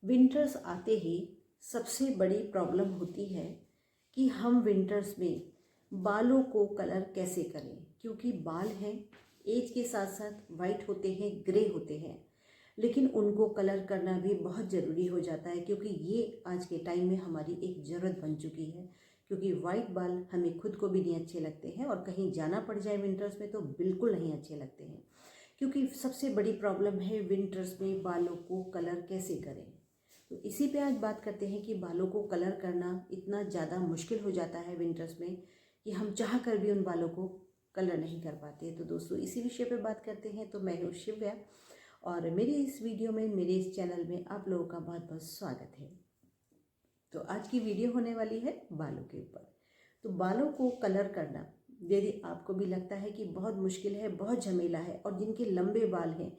Winters आते ही सबसे बड़ी प्रॉब्लम होती है कि हम विंटर्स में बालों को कलर कैसे करें, क्योंकि बाल हैं एज के साथ साथ वाइट होते हैं, ग्रे होते हैं, लेकिन उनको कलर करना भी बहुत ज़रूरी हो जाता है क्योंकि ये आज के टाइम में हमारी एक ज़रूरत बन चुकी है। क्योंकि वाइट बाल हमें खुद को भी नहीं अच्छे लगते हैं और कहीं जाना पड़ जाए विंटर्स में तो बिल्कुल नहीं अच्छे लगते हैं। क्योंकि सबसे बड़ी प्रॉब्लम है विंटर्स में बालों को कलर कैसे करें। तो इसी पे आज बात करते हैं कि बालों को कलर करना इतना ज़्यादा मुश्किल हो जाता है विंटर्स में कि हम चाह कर भी उन बालों को कलर नहीं कर पाते। तो दोस्तों इसी विषय पे बात करते हैं। तो मैं हूँ शिव्या और मेरी इस वीडियो में, मेरे इस चैनल में आप लोगों का बहुत बहुत स्वागत है। तो आज की वीडियो होने वाली है बालों के ऊपर। तो बालों को कलर करना यदि आपको भी लगता है कि बहुत मुश्किल है, बहुत झमेला है, और जिनके लंबे बाल हैं,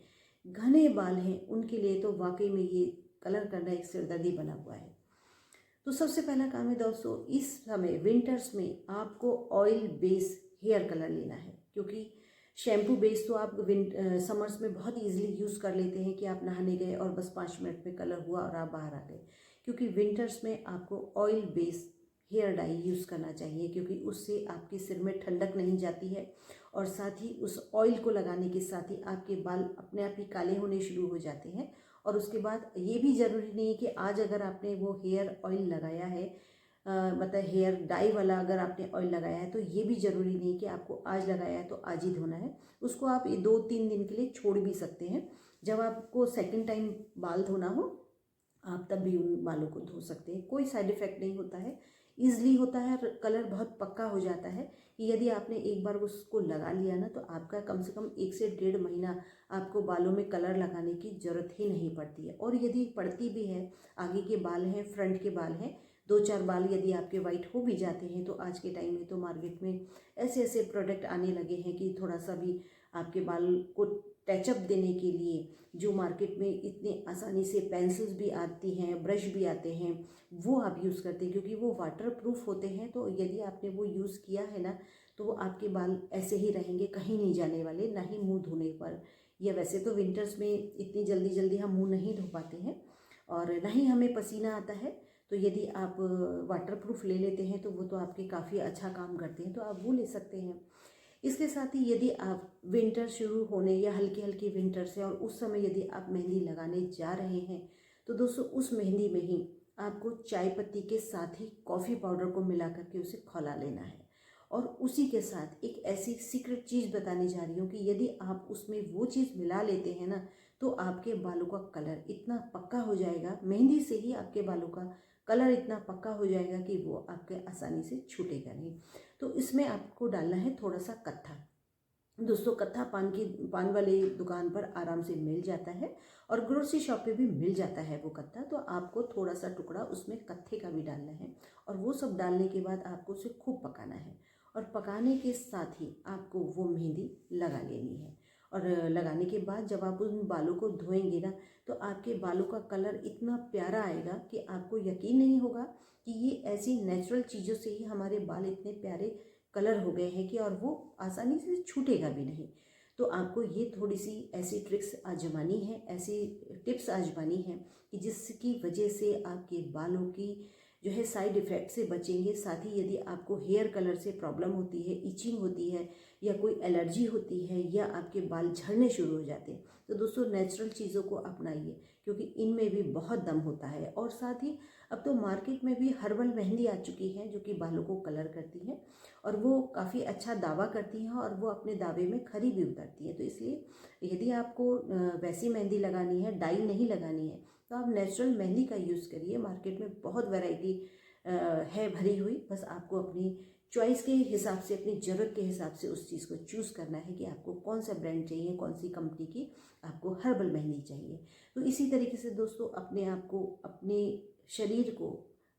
घने बाल हैं, उनके लिए तो वाकई में ये कलर करना एक सिरदर्दी बना हुआ है। तो सबसे पहला काम है दोस्तों, इस समय विंटर्स में आपको ऑयल बेस हेयर कलर लेना है। क्योंकि शैम्पू बेस तो आप समर्स में बहुत इजीली यूज़ कर लेते हैं कि आप नहाने गए और बस 5 मिनट में कलर हुआ और आप बाहर आ गए। क्योंकि विंटर्स में आपको oil base hair dye use करना चाहिए, क्योंकि उससे आपके सिर में ठंडक नहीं जाती है और साथ ही उस ऑयल को लगाने के साथ ही आपके बाल अपने आप ही काले होने शुरू हो जाते हैं। और उसके बाद ये भी ज़रूरी नहीं है कि आज अगर आपने वो हेयर ऑयल लगाया है, मतलब हेयर डाई वाला अगर आपने ऑयल लगाया है, तो ये भी ज़रूरी नहीं कि आपको आज लगाया है तो आज ही धोना है। उसको आप 2-3 दिन के लिए छोड़ भी सकते हैं। जब आपको सेकंड टाइम बाल धोना हो आप तब भी उन बालों को धो सकते हैं। कोई साइड इफ़ेक्ट नहीं होता है, ईजिली होता है, कलर बहुत पक्का हो जाता है कि यदि आपने एक बार उसको लगा लिया ना तो आपका कम से कम 1 से 1.5 महीना आपको बालों में कलर लगाने की ज़रूरत ही नहीं पड़ती है। और यदि पड़ती भी है, आगे के बाल हैं, फ्रंट के बाल हैं, 2-4 बाल यदि आपके वाइट हो भी जाते हैं, तो आज के टाइम में तो मार्केट में ऐसे ऐसे प्रोडक्ट आने लगे हैं कि थोड़ा सा भी आपके बाल को टचअप देने के लिए, जो मार्केट में इतने आसानी से पेंसिल्स भी आती हैं, ब्रश भी आते हैं, वो आप यूज़ करते हैं क्योंकि वो वाटर प्रूफ होते हैं। तो यदि आपने वो यूज़ किया है ना तो वो आपके बाल ऐसे ही रहेंगे, कहीं नहीं जाने वाले, ना ही मुंह धोने पर। या वैसे तो विंटर्स में इतनी जल्दी जल्दी हम मुंह नहीं धो पाते हैं और ना ही हमें पसीना आता है। तो यदि आप वाटर प्रूफ ले लेते हैं तो वो तो आपके काफ़ी अच्छा काम करते हैं, तो आप वो ले सकते हैं। इसके साथ ही यदि आप विंटर शुरू होने या हल्की हल्की विंटर से और उस समय यदि आप मेहंदी लगाने जा रहे हैं, तो दोस्तों उस मेहंदी में ही आपको चाय पत्ती के साथ ही कॉफ़ी पाउडर को मिला करके उसे खौला लेना है। और उसी के साथ एक ऐसी सीक्रेट चीज़ बताने जा रही हूँ कि यदि आप उसमें वो चीज़ मिला लेते हैं ना तो आपके बालों का कलर इतना पक्का हो जाएगा, मेहंदी से ही आपके बालों का कलर इतना पक्का हो जाएगा कि वो आपके आसानी से छूटेगा नहीं। तो इसमें आपको डालना है थोड़ा सा कत्था। दोस्तों कत्था पान वाले दुकान पर आराम से मिल जाता है और ग्रोसरी शॉप पे भी मिल जाता है वो कत्था। तो आपको थोड़ा सा टुकड़ा उसमें कत्थे का भी डालना है और वो सब डालने के बाद आपको उसे खूब पकाना है। और पकाने के साथ ही आपको वो मेहंदी लगा लेनी है। और लगाने के बाद जब आप उन बालों को धोएंगे ना तो आपके बालों का कलर इतना प्यारा आएगा कि आपको यकीन नहीं होगा कि ये ऐसी नेचुरल चीज़ों से ही हमारे बाल इतने प्यारे कलर हो गए हैं कि और वो आसानी से छूटेगा भी नहीं। तो आपको ये थोड़ी सी ऐसी ट्रिक्स आजमानी है, ऐसी टिप्स आजमानी है कि जिसकी वजह से आपके बालों की जो है साइड इफ़ेक्ट से बचेंगे। साथ ही यदि आपको हेयर कलर से प्रॉब्लम होती है, इचिंग होती है या कोई एलर्जी होती है या आपके बाल झड़ने शुरू हो जाते हैं, तो दोस्तों नेचुरल चीज़ों को अपनाइए क्योंकि इनमें भी बहुत दम होता है। और साथ ही अब तो मार्केट में भी हर्बल मेहंदी आ चुकी है जो कि बालों को कलर करती है और वो काफ़ी अच्छा दावा करती हैं और वो अपने दावे में खरी भी उतरती है। तो इसलिए यदि आपको वैसी मेहंदी लगानी है, डाई नहीं लगानी है, तो आप नेचुरल मेहंदी का यूज़ करिए। मार्केट में बहुत वैरायटी है भरी हुई, बस आपको अपनी चॉइस के हिसाब से, अपनी ज़रूरत के हिसाब से उस चीज़ को चूज़ करना है कि आपको कौन सा ब्रांड चाहिए, कौन सी कंपनी की आपको हर्बल मेहंदी चाहिए। तो इसी तरीके से दोस्तों अपने आप को, अपने शरीर को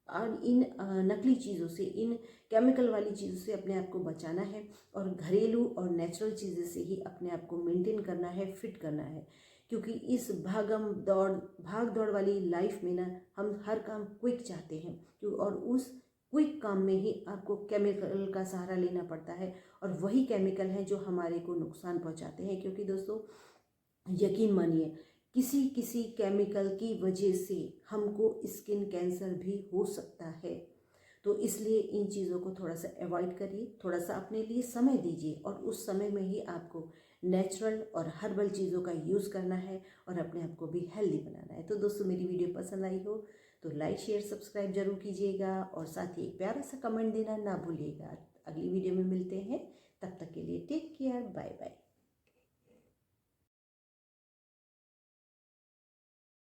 और इन नकली चीज़ों से, इन केमिकल वाली चीज़ों से अपने आप को बचाना है और घरेलू और नेचुरल चीज़ें से ही अपने आप को मेंटेन करना है, फिट करना है। क्योंकि इस भाग दौड़ वाली लाइफ में ना हम हर काम क्विक चाहते हैं और उस क्विक काम में ही आपको केमिकल का सहारा लेना पड़ता है और वही केमिकल हैं जो हमारे को नुकसान पहुंचाते हैं। क्योंकि दोस्तों यकीन मानिए, किसी किसी केमिकल की वजह से हमको स्किन कैंसर भी हो सकता है। तो इसलिए इन चीज़ों को थोड़ा सा अवॉइड करिए, थोड़ा सा अपने लिए समय दीजिए और उस समय में ही आपको नेचुरल और हर्बल चीज़ों का यूज़ करना है और अपने आप को भी हेल्दी बनाना है। तो दोस्तों, मेरी वीडियो पसंद आई हो तो लाइक शेयर सब्सक्राइब जरूर कीजिएगा और साथ ही एक प्यारा सा कमेंट देना ना भूलिएगा। अगली वीडियो में मिलते हैं, तब तक के लिए टेक केयर, बाय बाय।